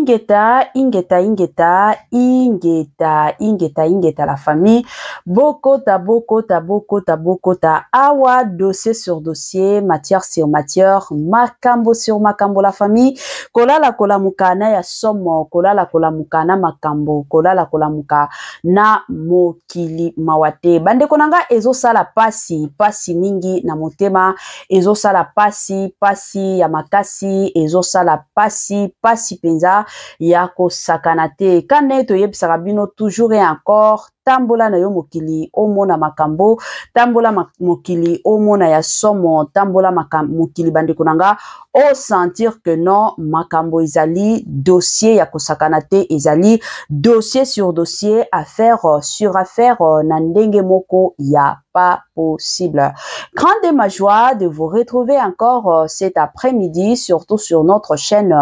Ingeta, Ingeta, Ingeta, Ingeta, Ingeta, Ingeta, la famille. Bokota, Bokota, Bokota, Bokota. Awa, dossier sur dossier, matière sur matière, makambo sur makambo, la famille. Kola la kola mukana ya somo, kola la kola mukana makambo, kola la kola muka na mokili mawate. Bande konanga ezo sala pasi, pasi mingi na motema, ezo sala pasi, pasi ya makasi, ezo sala pasi, pasi penza ya kosakanate. Kane to yebisaka bino toujours et encore, tambola na yo mokili omona makambo, tambola mokili omona ya somo, tambola mokili bande konanga o sentir que non makambo ezali dossier ya kosakanate, ezali dossier sur dossier, affaire sur affaire, na ndenge moko ya pas possible. Grande ma joie de vous retrouver encore cet après-midi, surtout sur notre chaîne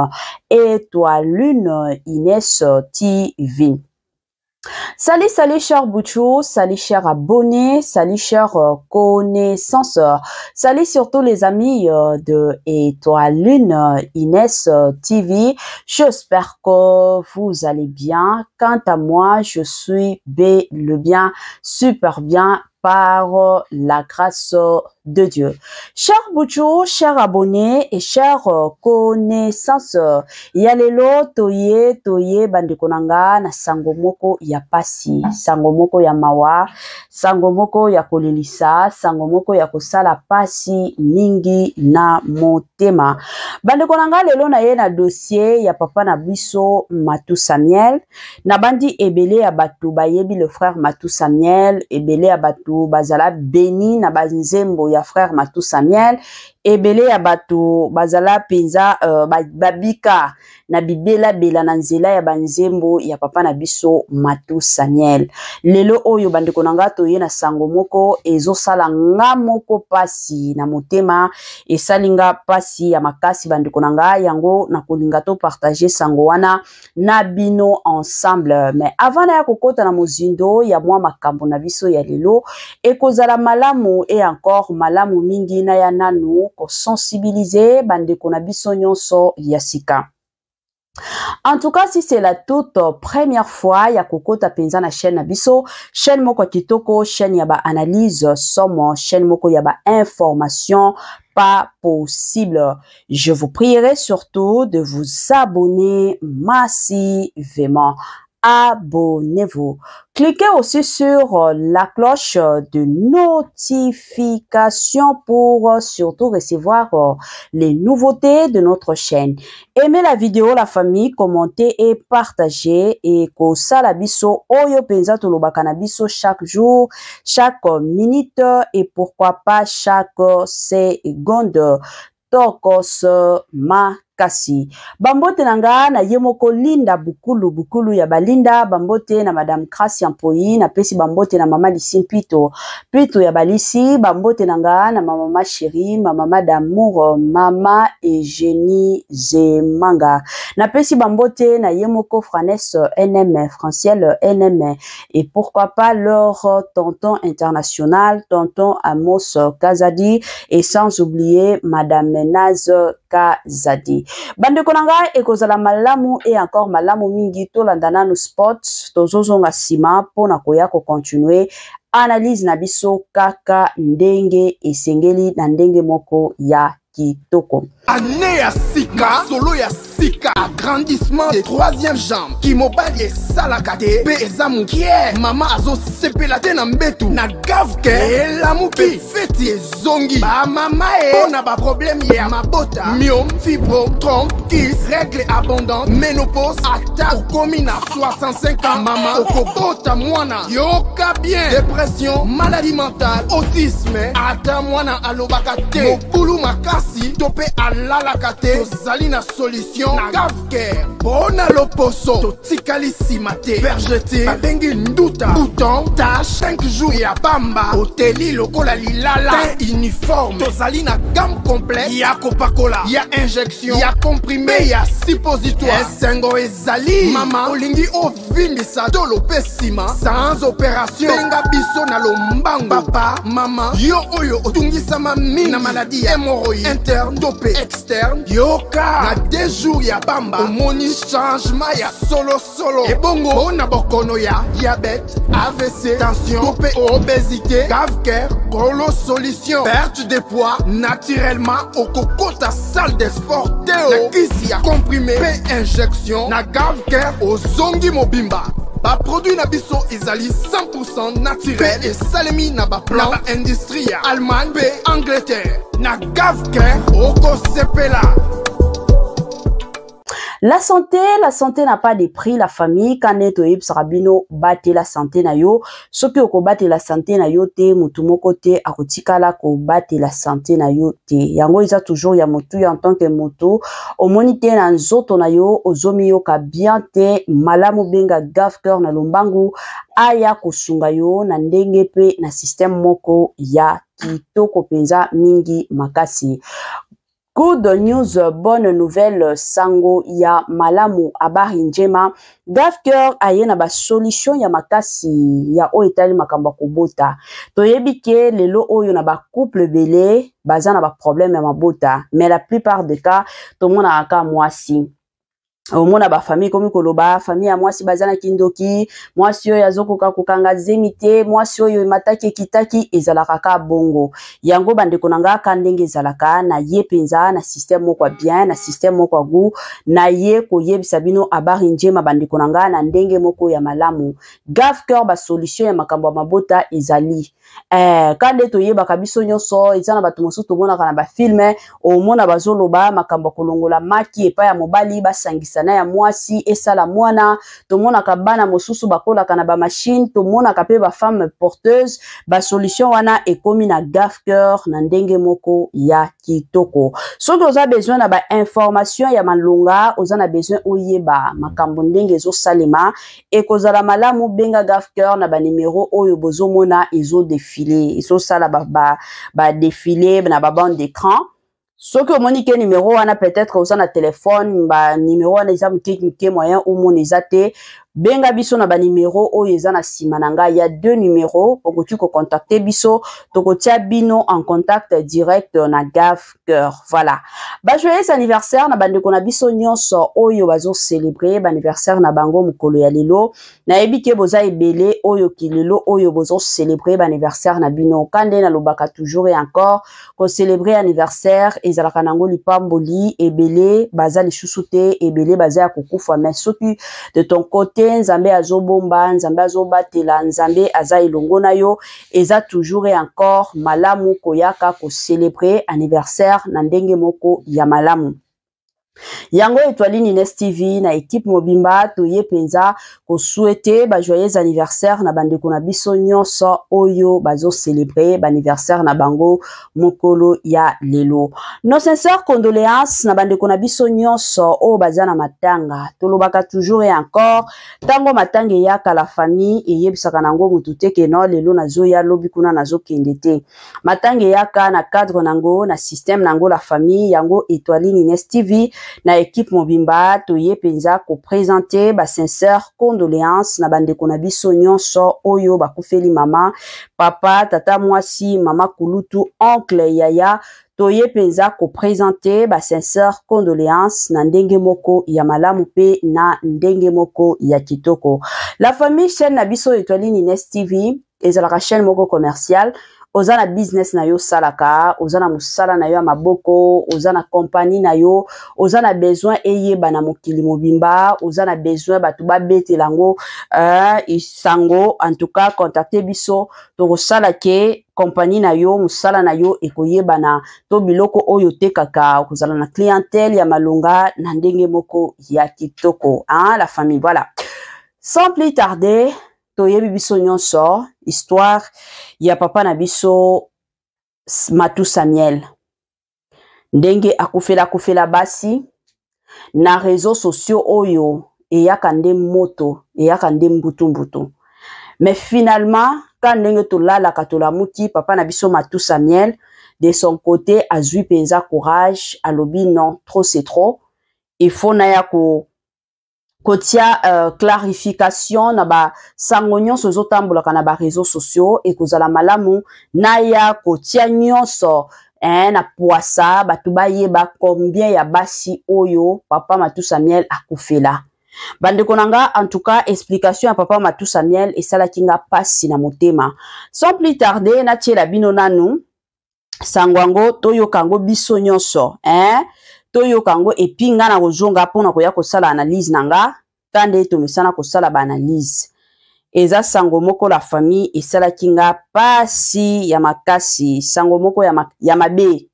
Étoile Lune Inès TV. Salut, salut chers Bouchou, salut chers abonnés, salut chers connaissances, salut surtout les amis de Étoile Lune Inès TV. J'espère que vous allez bien. Quant à moi, je suis bien, super bien par la grâce de Dieu. Chers Bouchou, chers abonnés et chers connaissances, yalelo toye bandekonanga na sangomoko ya pasi, sangomoko ya mawa, sangomoko ya kolelisa, sangomoko ya kosala pasi mingi na motema. Bandekonanga lelo na ye na dossier ya papa na biso Matou Samuel, na bandi ebele ya batu bayebi le frère Matou Samuel, ebele ya batu bazala beni na banzembo ya frère Matou Samuel, ebele ya batu bazala penza babika na bibela bela na nzela ya banzembo ya papa na biso Matou Samuel. Lelo oyo bandeko nanga toye na sango moko ezo sala nga moko pasi na motema, esalinga pasi ya makasi bandeko nanga, yango na kolinga to partager sango wana na bino ensemble. Mais avant na ya kokota na mozindo ya mwa makambo na biso ya lelo, ekozala malamu et encore malamu mingi na ya nanu ko sensibiliser bandeko na biso nyonso ya sika. En tout cas, si c'est la toute première fois ya kokota penza na chaîne Abiso, chaîne moko kitoko, chaîne yaba analyse somo, chaîne moko yaba information pas possible. Je vous prierai surtout de vous abonner massivement. Abonnez-vous. Cliquez aussi sur la cloche de notification pour surtout recevoir les nouveautés de notre chaîne. Aimez la vidéo, la famille, commentez et partagez. Et ko salabiso oyo penza tolobaka na biso chaque jour, chaque minute et pourquoi pas chaque seconde. Tokos makasi. Bambote nanga na yemoko linda bukulu ya balinda, bambote na madame Gracia Mpoyi, na pesi bambote na mama Lisi Pito ya balisi, bambote nanga na mama chérie, mama d'amour, mama Eugénie Zemanga. Na pesi bambote na yemoko Franes NM, Franciel NM, et pourquoi pas leur tonton international, tonton Amos Kazadi, et sans oublier madame Naz Kazadi. Bande konanga ekozala malamu et encore malamu mingi to landana no sports tozozonga sima pona koya ko continuer analyse na biso kaka ndenge esengeli na ndenge moko ya kitoko. Année ya sika, solo ya sika, agrandissement des troisième jambe, qui mobile salakate, beza mukie, mama azo sepelate na mbetu, na gavke, la muki, feti zongi, ba mama ona ba problème ya mabota, myome, fibro, trompe, kiss, règle abondante, ménopause, ata, okomi na 65 ans, mama, okobota mwana, yoka bien, dépression, maladie mentale, autisme, ata mwana alobakate, mokulu makasi, tope alalakate, tozali na solution, na gavke, bona loposo, totikali simate, bergete, babengi nduta, bouton, tache, 5 jours ya bamba, hoteli lokola lilala, teint uniforme, tozali na gamme complète, ya kopakola, ya injection, ya comprimé, ya suppositoire, esengo ezali, mama, olingi ovindisa dolo pesima, sans opération, benga biso na lombango, papa, mama, yo oyo otungisa mami na maladie, hémorroïde, interne, topé, externe, yoka, na 2 jours malamu ya bamba omoni changement ya solo et bongo ona bokono ya diabète AVC tension topé obésité Gavker Golo solution perte de poids naturellement au kokota salle de sport teo na kisi ya comprimé pe injection na Gavker ozongi mobimba ba produit na biso ezali 100% naturel et salemi na ba plan na industrie ya Allemagne pe Angleterre na Gavker oko sepela. La santé n'a pas de prix, la famille, quand neto yib sarabino bate la santé na yo, soki oko bate la santé na yo te, mutu moko te, akotikala ko bate la santé na yo te. Yango isa toujours ya mutu en tant que mutu, omoni te na nzoto na yo, ozomi yo ka bien te, malamu benga Gavker na lombangu, aya kosunga yo, na ndenge pe na système moko ya kitoko penza mingi makasi. Good news, bonne nouvelle, sango ya malamu abari njema. Gavker aye na ba solution ya makasi ya o etali makamba kobota. Toyebi ke lelo oyo na ba couple belé, baza na ba problème ya mabota. Mais la plupart des cas, tout le monde a aka mwasi. Omona ba famille komi koloba famille ya mwasi bazana kindoki mwasi oyo azokoka kokanga zemite mwasi oyo mataki kitaki ezalaka ka bongo yango bandeko nanga ka ndenge ezalaka na ye penza na système moko bien na système moko gu na ye koyebisa bino abari njema bandeko nanga na ndenge moko ya malamu Gavker ba solution ya makambo ya mabota ezali kande toyebaka biso nyonso ezana bato mosusu tomonaka na ba filme omona bazoloba makambo kolongola maki epa ya mobali basangisa na ya mwasi esala mwana tomona ka bana mosusu bakolaka na ba machine tomona ka pe ba femme porteuse ba solution wana ekomi na Gavker na ndenge moko ya kitoko soki oza besoin na ba information ya malonga oza na besoin oyeba makambo ndenge ezo salema ekozala malamu benga Gavker na ba numéro oyo bozomona ezo défilé ezo sala ba défilé na ba bande d'écran. Soki omoni ke numéro wana peut-être oza na téléphone ba numéro wana eza mke moyen ou mon ezate benga biso na ba numéro oyo eza na sima nanga ya deux numéros okoki ko contacter biso tokotia bino en contact direct na Gavker. Voilà. Ba joyeux anniversaire na bandeko na biso nyonso oyo bazo célébrer ba anniversaire na bango mukolo ya lelo na ebike boza ebele oyo kilelo oyo bozo célébrer ba anniversaire na bino kande na lobaka toujours et encore ko célébrer anniversaire ezalaka nango lipamboli ebele baza lisusu te ebele baza ya kokufa mais soki de ton côté nzambe azobomba nzambe azobatela nzambe aza elongo na yo eza toujours et encore malamu koyaka ko célébrer anniversaire na ndenge moko ya malamu. Yango Étoile Nines TV na équipe mobimba toye penza ko souhaiter ba joyeux anniversaire na bandeko na biso nyonso oyo bazo célébrer ba anniversaire na bango mokolo ya lelo. Nos sincères condoléances na bandeko na biso nyonso o bazana matanga tolobaka toujours et encore tango matanga yaka la famille eyebisaka nango mutute ke no lelo nazo ya lobi kuna nazo kendete matanga yaka na cadre nango na système nango la famille yango Étoile Nines TV na équipe mobimba toye penza ko présenter ba sincère condoléances na bandeko na biso nyonso oyo bakufeli mama papa tata mwasi mama kulutu oncle yaya toye penza ko présenter ba sincère condoléances na ndenge moko ya malamu pe na ndenge moko ya kitoko. La famille chaîne na biso Étoile Nines TV ezalaka chaîne moko commercial ozana business na yo salaka ozana musala na yo ya maboko ozana compagnie na yo ozana besoin eyeba na mokili mobimba ozana besoin batu babetelango isango en tout cas contacter biso to sala ke compagnie na yo musala na yo ekoyeba na to biloko oyo tekaka kozala na clientèle ya malonga na ndenge moko ya kitoko la famille. Voilà, sans plus tarder toyebi biso nyonso histoire ya papa na biso Matou Samuel ndenge akufela basi na réseaux sociaux oyo eyaka nde moto eyaka nde mbutu mais finalement quand ndenge tolala katolamuki papa na biso Matou Samuel de son côté azui penza courage alobi non trop c'est trop il faut na ya kotia clarification na ba sango nyonso zotambolaka na ba réseaux sociaux et kozala malamu na ya kotia nyonso na poisa batu bayeba combien ya basi oyo papa Matou Samuel akufela. Bandeko nanga, en tout cas, explication à papa Matou Samuel et sala kinga pasi na motema. Sans plus tarder, na tie la bino nanu, sangwango, toyo kango biso nyonso, toyo kango epinga na kozonga pona koya kosala analyse nanga, tande to misana kosala ba analyse. Eza sango moko la famille et sala kinga pasi ya makasi, sango moko ya mabe,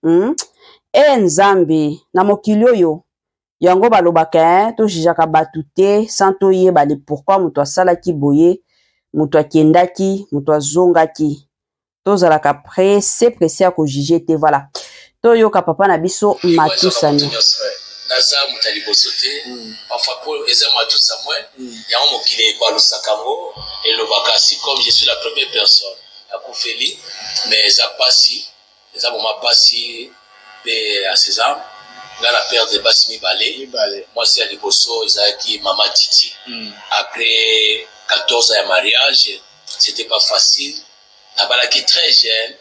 nzambe, na mokili oyo. Yango balobaka to jijaka batute santo yeba le pourquoi muto asala ki boye muto akendaki muto azongaki to zalaka presse ya ko juger te voilà to yoka papa na biso Matou Samuel naza mutali bosote parfois pour eza Matou Samuel yango mokile kwa lusakango elobaka si comme je suis la première personne à kufeli mais eza pasi eza moma pasi pe à César. Dans la perte de Bassimi Balé, moi c'est à Liboso, Isaki, Maman Titi. Après 14 ans de mariage, c'était pas facile. Nabala qui très jeune,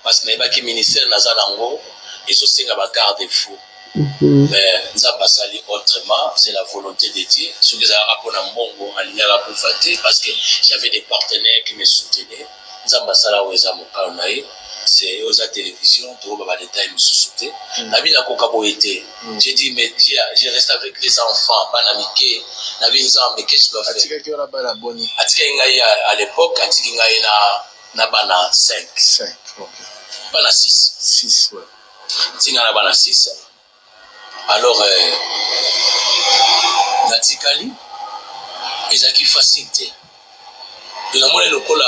parce que n'avait pas ministère Nazalango, et ce c'est un garde-fou. Mais Nzabasali autrement, c'est la volonté de Dieu. Ce que ça a appris en Bongo, en ligne pour fêter, parce que j'avais des partenaires qui me soutenaient. Nzabasala ou Ezamokaonaï. C'est aux télévisions, pour avoir des détails me sous-souter. La vie n'a qu'au été. J'ai dit, mais je reste avec les enfants, banamike, la vie n'a mais qu'est-ce que je dois faire? Atika à l'époque, Atika na bana 5. 5, ok. Bana 6. 6, ouais. Atika na bana 6. Alors, Natikali, ils ont qui facilité. De la monnaie, le cola,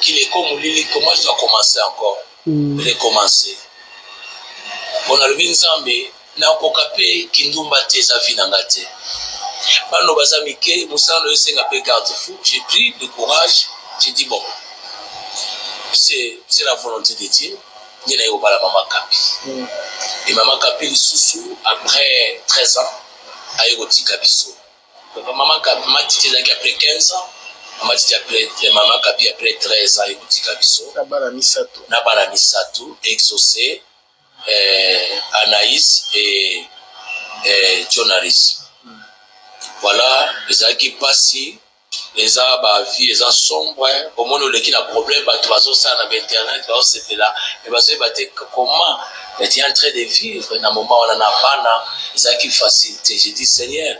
qu'il est comme Lili, comment je dois commencer encore? Recommencer. Bon, le Binzambe, na kokape kindumba te za vinangate. Bano bazamike, musano yosenga pe garde-fou. J'ai pris le courage, j'ai dit bon, c'est la volonté de Dieu. Ni na yobala Maman Kapi. Et Maman Kapi lisusu après 13 ans a yoti kabiso. Donc Maman Kapi m'a dit après 15 ans. Maman Kapi après 13 ans écouté Kabiso Nabala Misato exaucé Anaïs et Jonaris. Voilà les gens qui passent les gens ba vie les gens sombres au moins le qui a problème ba tout ça na internet ba c'était là mais ba c'est comment est en train de vivre na moment on en a pas les gens qui facilité j'ai dit Seigneur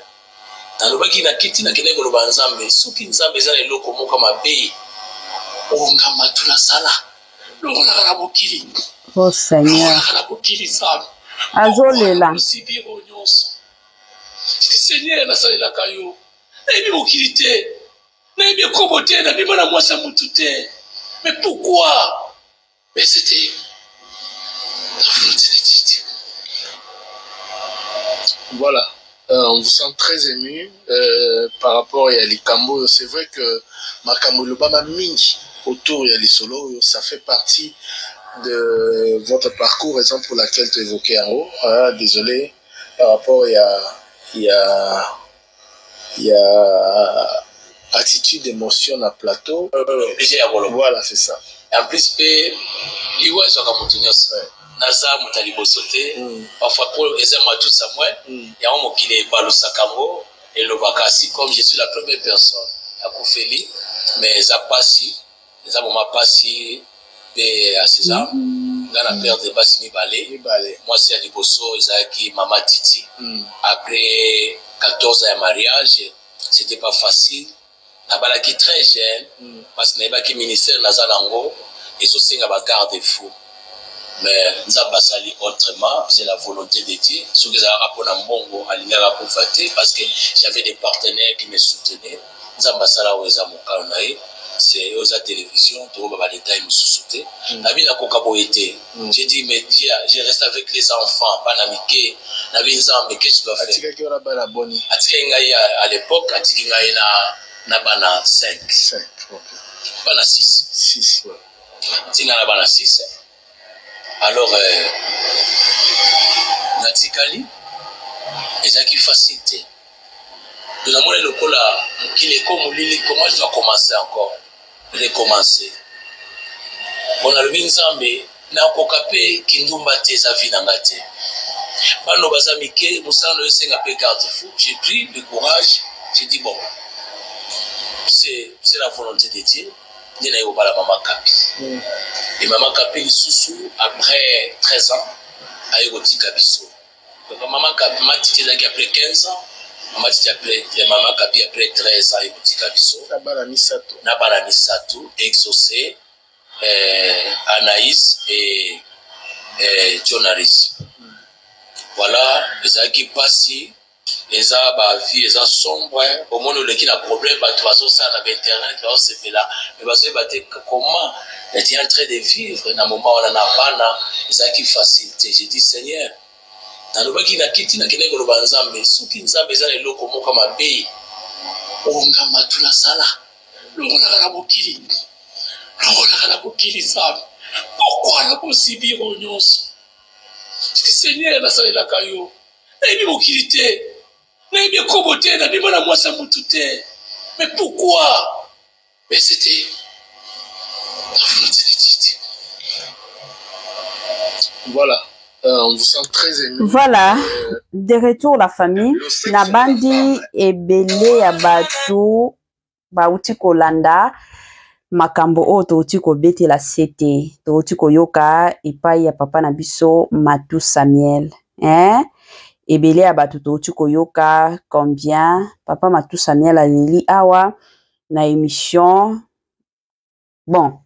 nalobaki na kiti na kene koloba nzambe soki nzambe eza eloko moko mabe ongama tuna sala longola kana bokili oh Seigneur kana bokili sana azolela sibiro nyonso Seigneur na sala kayo na ebi bokili te na ebi kobote na bima na mwasa mutu te mais pourquoi mais c'était la volonté de Dieu. Voilà. On vous sent très ému par rapport à Likambo. C'est vrai que Makambo Lobama Mingi autour de Solo, ça fait partie de votre parcours, raison pour laquelle tu évoquais en haut. Désolé, par rapport il y a attitude, émotion à plateau. Voilà, c'est ça. En plus, il voit ça comme naza mutali bosote parfois pour eza Matou Samuel ya mokile balusakango elobaka si comme je suis la première personne à kufeli mais eza pasi eza moma pasi pe à César dans la perte de Bassimi Balé moi c'est à Liboso eza qui Maman Titi après 14 ans de mariage c'était pas facile nabala qui très jeune parce que n'avait pas ministère nazalango et so singa ba garde-fou. Mais Nzabasali autrement, c'est la volonté de Dieu. Ce que ça rapport à Mbongo, à l'Inara pour fêter, parce que j'avais des partenaires qui me soutenaient. Nzabasala ou Ezamokaonaï, c'est aux télévisions, tout le monde détail me sous-souté. La vie n'a qu'au cabo été. J'ai dit, mais Dieu, je reste avec les enfants, Banamike, la vie mais qu'est-ce que je dois faire? Atika à l'époque, Atika na bana 5. 5, ok. Bana 6. 6, ouais. Atika na bana 6. Alors, Natikali, ils ont qui facilité. De la monnaie, le cola, qu'il est comme Lili, comment je dois commencer encore? Recommencer. On a le Binzambe, na kokape kindumba te za vie na ngate bano bazamike musano yosenga pe garde fou. J'ai pris le courage, j'ai dit bon, c'est la volonté de Dieu. Nina yo bala Maman Kapi. Et Maman Kapi sous après 13 ans a eu petit kabiso. Donc Maman Kapi m'a dit après 15 ans, Maman Kapi après 13 ans a eu petit kabiso. Na bala misato exaucé Anaïs et Jonaris. Voilà, les qui passent, les a vie, les a sombre, au moins le qui a problème, tu vas ça dans internet, tu vas se faire là, mais parce que comment tu es en train de vivre, dans le moment où on a pas, les a qui facilité. J'ai dit Seigneur, dans le moment qui n'a quitté, n'a qu'une école banzambe, ceux qui nous ont besoin de l'eau comme un pays, on a matula sala, l'on a la bouquille, l'on a la bouquille ça, pourquoi la possibilité on y Seigneur, na sala la kayo. Na ibi mokilité. Na ibi koboté, na ibi na mwasa mututé. Mais pourquoi? Mais c'était la volonté de Dieu. Voilà. On vous sent très ému. Voilà. De retour la famille. Na bandi ebele ya batu bauti kolanda. Makambo o touti ko beti la sete touti ko yoka epai ya papa na biso Matou Samuel ebele ya batu touti ko yoka combien papa Matou Samuel alili awa na émission bon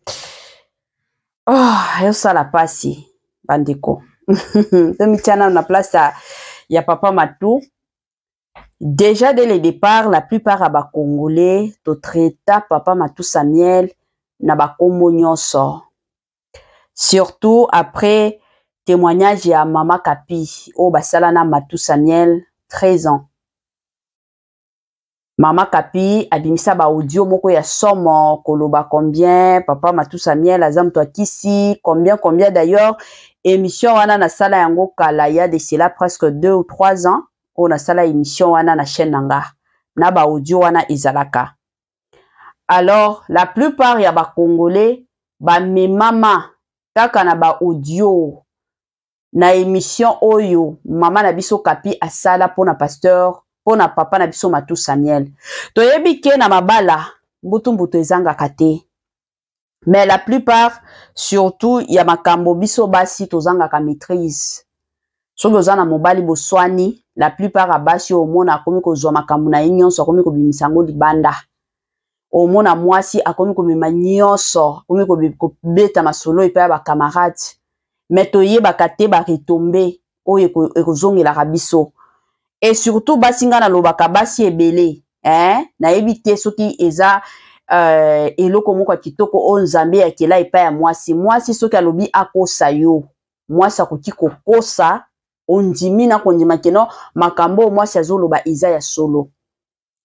yo sala pasi bandeko tomitiana na place ya papa Matou. Déjà dès le départ, la plupart à ba Congolais to traita papa Matou Samuel na ba kombo nyonso. Surtout après témoignage ya Maman Kapi o basala na Matou Samuel 13 ans. Maman Kapi abimisa ba audio moko ya somo koloba combien papa Matou Samuel azam to kisi combien d'ailleurs émission wana na sala yango kala ya de cela presque 2 ou 3 ans. On a sala émission wana na chaîne nanga na ba audio wana izalaka. Alors la plupart ya ba Congolais ba memama kaka na ba audio na émission oyo Maman na biso Kapi asala pona pasteur pona papa na biso Matou Samuel. Toyebi ke na mabala mbutu ezanga kate. Mais la plupart surtout ya makambo biso basi tozanga ka maîtrise. Soki oza na mobali boswani, la plupart a basi omona akomi kozwa makambo na ye nyonso akomi kobimisa yango libanda. Omona mwasi akomi komema nyonso akomi kobeta masolo epai ya bakamarade. Mais toyebaka te baretombe oyo ekozongelaka biso. Et surtout basi nga nalobaka basi ebele, nayebi te soki eza eloko moko ya kitoko o Nzambe akela epai ya mwasi. Mwasi soki alobi akosa yo, mwasi akoki kokosa ondimi na kondima keno makambo mwasi azoloba eza ya solo.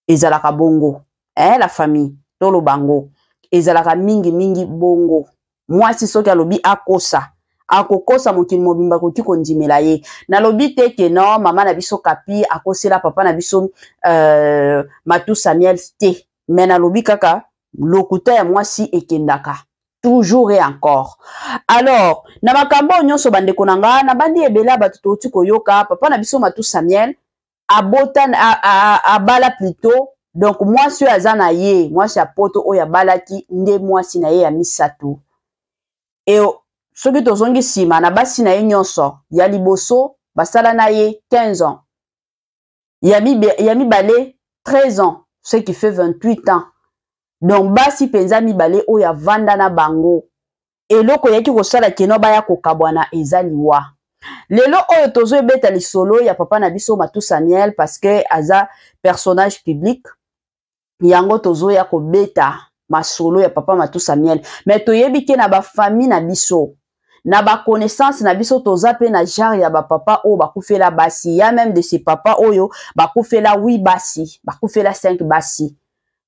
Ezalaka bongo. La famille tolo bango. Ezalaka mingi bongo. Mwasi soki alobi akosa. Akokosa mokili mobimba koki kondimela ye. Nalobi te ke no Maman na biso Kapi akosela papa na biso Matou Samuel te. Mais nalobi kaka lokuta ya mwasi ekendaka. Toujours et encore. Alors, na makambo nyonso bandeko nanga na bandi ebela batuto tiko yoka papa na biso Matou Samuel abotan abala plutôt. Donc mwasi azana ye, mwasi apoto oya balaki nde mwasi na ye ya misato. Et soki tozongi sima na basi na ye nyonso ya liboso basala na ye 15 ans. Yami bale 13 ans, ce qui fait 28 ans. Donc basi penza mibale oya vanda na bango. Eloko yaki kosala keno baya kokabwana ezaliwa. Lelo oyo tozo ebeta lisolo ya papa na biso Matou Samuel parce que aza personnage public. Yango tozo ya kobeta masolo ya papa Matou Samuel. Mais toyebi ke na ba famille na biso. Na ba connaissance na biso toza pe na genre ya ba papa o bakufela basi. Ya même de ces papa oyo bakufela 8 basi, bakufela 5 basi.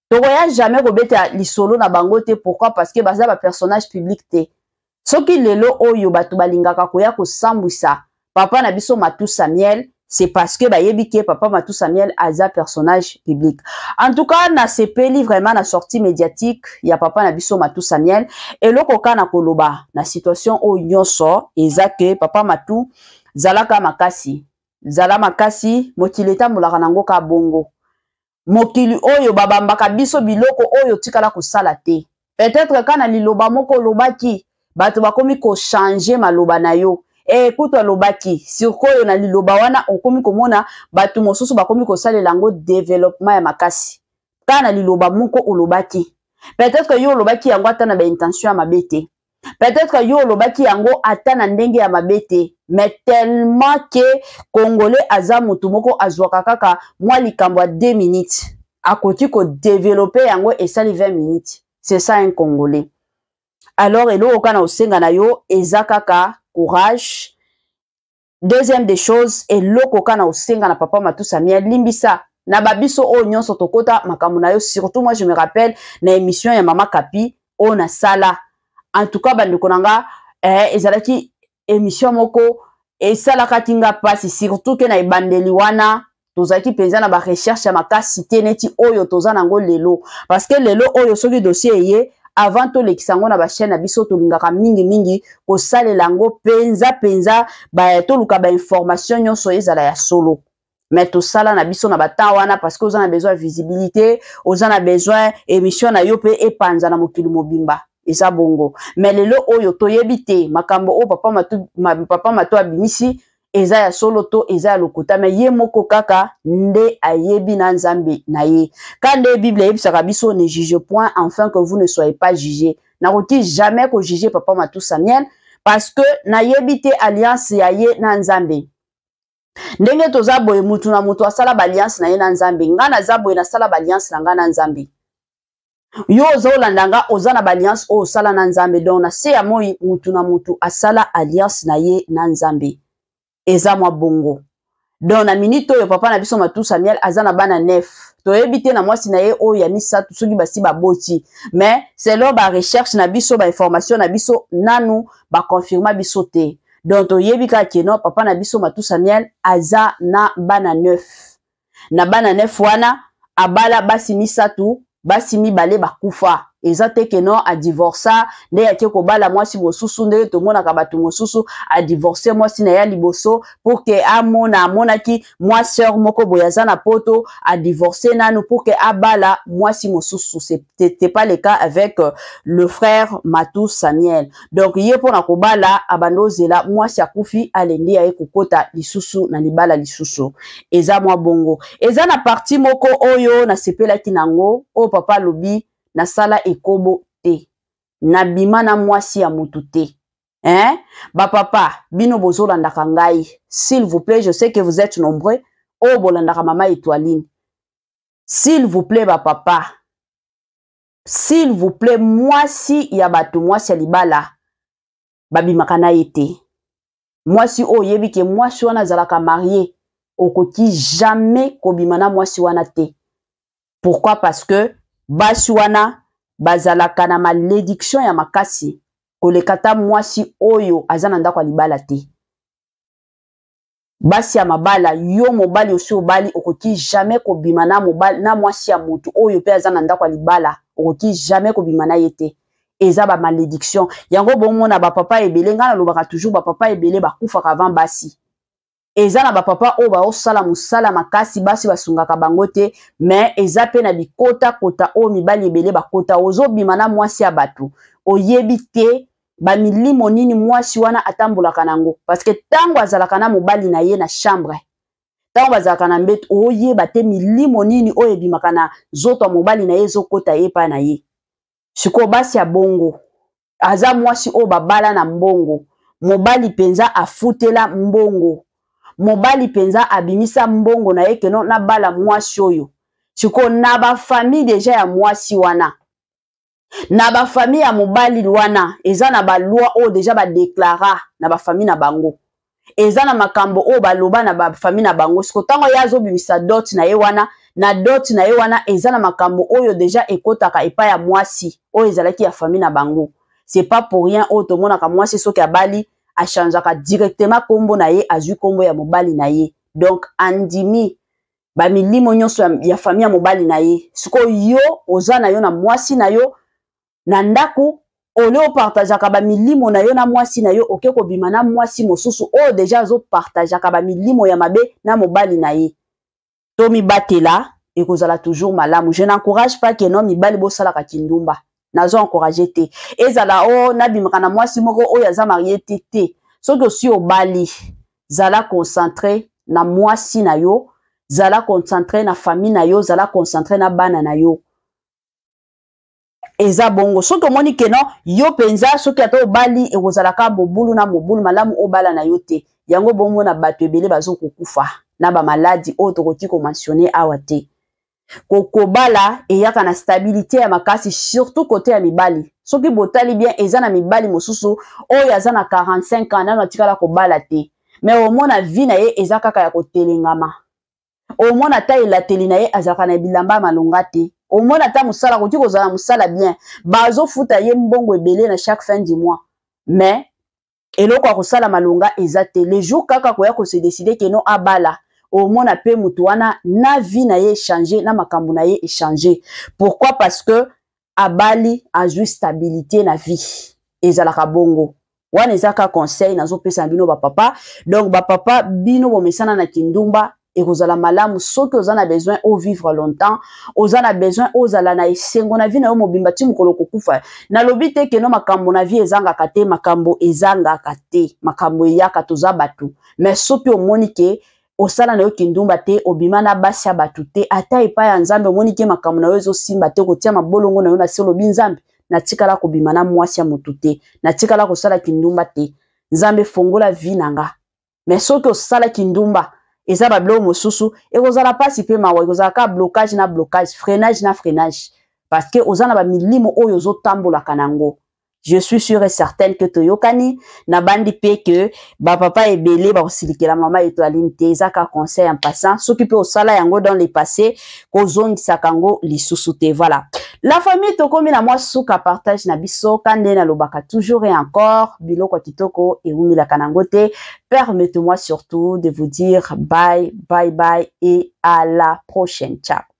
Tokoya jamais kobeta lisolo na bango te. Pourquoi? Parce que baza ba personnage public te. Soki lelo oyo batu balingaka koya kosambwisa papa na biso Matou Samuel, c'est parce que bayebi ke Papa Matou Samuel aza personnage public. En tout cas, na sepeli vraiment na sortie médiatique, ya Papa Nabiso Matou Samuel, et lokoka na koloba, na situation o nyonso, eza ke Papa Matou, zalaka makasi. Zala makasi, mokili tambolaka nango ka bongo. Mokili oyo babambaka biso biloko oyo tikala kosala te. Peut-être kana liloba moko lobaki, bato bakomi ko changer maloba na yo. Écoute lobaki, sikoyo na liloba wana okomi komona bato mosusu bakomi kosalela lango développement ya makasi. Kana liloba moko olobaki. Peut-être que yo lobaki yango ata na ba intention ya mabete. Peut-être que yo lobaki yango ata na ndenge ya mabete. Mais tellement que Congolais aza mutu moko azwaka kaka mwa likambo ya 2 minutes. Akoti ko développer yango esali 20 minutes. C'est ça un Congolais. Alors elo okana osenga na yo eza kaka courage. Deuxième des choses, eloko kana osenga na Papa Matou Samuel limbisa na babiso o nyonso tokota makambo na yo. Surtout moi je me rappelle na émission ya Mama Kapi o na sala. En tout cas bandeko nanga ezalaki émission moko esalaka tinga pasi, surtout ke na ebandeli wana tozaki penza na ba recherche ya makasi te neti oyo toza nango lelo, parce que lelo oyo soki dossier eye avant to lekisango na ba chaîne na biso tolingaka mingi ko salela ngo penza ba to luka ba information nyonso ezala ya solo. Mais to sala na biso na bata wana parce que ozana besoin de visibilité, ozana besoin émission na yo pe epanza na mokili mobimba. Eza bongo. Mais lelo oyo toyebi te makambo o Papa Matou abimisi eza ya solo to eza ya lokuta, mais ye moko kaka nde ayebi na nzambe na ye. Quand la Bible yebisaka biso ne juge point afin que vous ne soyez pas jugés. Nakoti jamais ko juger Papa Matou Samuel parce que na yebi te alliance ya ye na nzambe. Ndenge toza boye mutu na mutu asala ba alliance na ye na nzambe, nga na za boye na sala ba alliance na nga na nzambe. Yo ozolandanga ozana ba alliance o sala na nzambe, donc na se ya moi mutu na mutu asala alliance na ye na nzambe. Eza mwa bongo. Donc na minute oyo Papa Nabiso Matou Samuel azana bana 9. Toyebi te na mwasi na ye oyo ya misatu soki basi baboti. Mais c'est là ba recherche na biso ba information na biso nanu ba confirma biso te. Donc toyebi ka keno Papa Nabiso Matou Samuel aza na bana 9. Na bana 9 wana abala basi misatu basi mibale bakufa. Eza te keno a divorça nde yake ko bala mwasi mosusu nde to mona ka batu mosusu a divorcé mwasi na ya liboso pour que amona ki moi sœur moko boyaza na poto a divorcé nanu pour que abala mwasi mosusu. C'était pas le cas avec le frère Matou Samuel. Donc ye pona ko bala abandozela mwasi akufi alendi ya kokota lisusu na libala lisusu. Eza mwa bongo. Eza na parti moko oyo na sepela kinango o Papa lobi na sala ekobo te. Na bima na mwasi ya mutu te. Hein? Ba papa, bino bozolandaka ngai. S'il vous plaît, je sais que vous êtes nombreux. Oh bolandaka mama Étoiline. S'il vous plaît, ba papa. S'il vous plaît, mwasi ya batu, mwasi ya libala. Babimaka na yete. Mwasi o yebi ke mwasi wana zalaka marié. Okoti jamais kobimana mwasi wana te. Pourquoi? Parce que basi wana bazalaka na malédiction ya makasi kolekata mwasi oyo azana ndako ya libala te. Basi ya mabala yo mobali osi obali okoki jamais kobima na mobali na mwasi ya mutu oyo pe azana ndako ya libala okoki jamais kobima na yete. Eza ba malédiction yango bomona ba papa ebele ngana lobaka toujours ba papa ebele bakufaka avant basi. Eza na ba papa o ba osala musala makasi basi basungaka bango te, mais eza pe na bikota kota o mibali ebele bakota ozo bima na mwasi ya batu oyebi te ba milimo nini mwasi wana atambolaka nango, parce que tango azalaka na mobali na ye na chambre tango bazalaka na mbeto oyeba te milimo nini oyo ebimaka na zoto mobali na ye ezokota ye pa na ye. Siko basi ya bongo aza mwasi o babala na mbongo, mobali penza afutela mbongo, mobali penza abimisa mbongo na ye keno na bala mwasi oyo. Siko na ba famille deja ya mwasi wana, na ba famille ya mobali wana eza na ba loi o deja ba déclara na ba famille na bango, eza na makambo o baloba na ba famille na bango. Siko tango yazo bimisa dot na ye wana, na dot na ye wana eza na makambo oyo deja ekotaka epa ya mwasi o ezalaki ya famille na bango. C'est pas pour rien o to mona ka mwasi soki abali a changeaka directement kombo na ye azui kombo ya mobali na ye, donc andimi ba milimo nyonso ya famille mobali na ye siko yo oza na yo na mwasi na yo na ndaku ole partageaka ba milimo na yo na mwasi na yo oke ko bima na mwasi mosusu o déjà zo partageaka ba milimo ya mabe na mobali na ye to mi batela et kozala toujours malamu. Je n'encourage pas que non mibali bo sala ka kindumba. Nazo encourager te. Ezala o na bimaka na mwasi moko o yaza marié te. Soki osi obali zala concentré na mwasi na yo, zala concentré na famille na yo, zala concentré na bana na yo. Eza bongo. Soki omoni ke non yo penza soki ato obali e kozala ka bobulu na mobulu malamu obala na yo te. Yango bongo na bato ebele bazo kokufa na ba maladie o tokoti ko mentionner awa te. Kokobala eyaka na stabilité ya makasi surtout côté ya mibali. Soki botali bien eza na mibali mosusu oyo aza na 45 ans na tikala kobala te. Mais au mona vie na ye eza kaka ya kotelengama. Au mona ta elateli na ye azaka na bilamba malonga te. Au mona ta musala koti kozala musala bien. Bazo futa ye mbongo ebele na chaque fin du mois. Mais eloko ya kosala malonga eza te. Le jour kaka koya ko se décider que non abala. Au moins na pe mutuana na vie na ye changer na makambo na ye changer. Pourquoi? Parce que abali a juste stabilité na vie ezalaka bongo wana ezaka conseil nazo pesa bino ba papa. Donc ba papa bino bomesana na kindumba ekozala malamu soki ozana besoin au vivre longtemps ozana besoin ozala na esengo na vie na yo mobimba ti mukolo kokufa na lobi te ke no makambo na vie ezangaka te makambo ezangaka te makambo eyaka toza batu mais soki omoni ke osala na yo kindumba te obima na basi ya batu te ata epai ya nzambe omoni ke makambo na yo ezosimba te kotia mabolongo na yo na se lobi nzambe natikala kobima na mwasi ya motu te natikala kosala kindumba te nzambe fongola vie nanga mais soki osala kindumba eza babilo mosusu ekozala pasi pe mawa ekozala ka blocage na blocage freinage na freinage parce que ozana ba milimo oyo ozotambolaka nango. Je suis sûre et certaine que toyokani na bandi pe que ba papa ebele ba kosilikela mama etoaline te ezaka conseil en passant soki pe osala yango dans le passé kozongisa kango lisusu te. Voilà, la famille tokomi na mwa suka partage na biso kande na lobaka toujours et encore biloko kitoko e umila kanango te. Permettez-moi surtout de vous dire bye bye bye et à la prochaine. Ciao.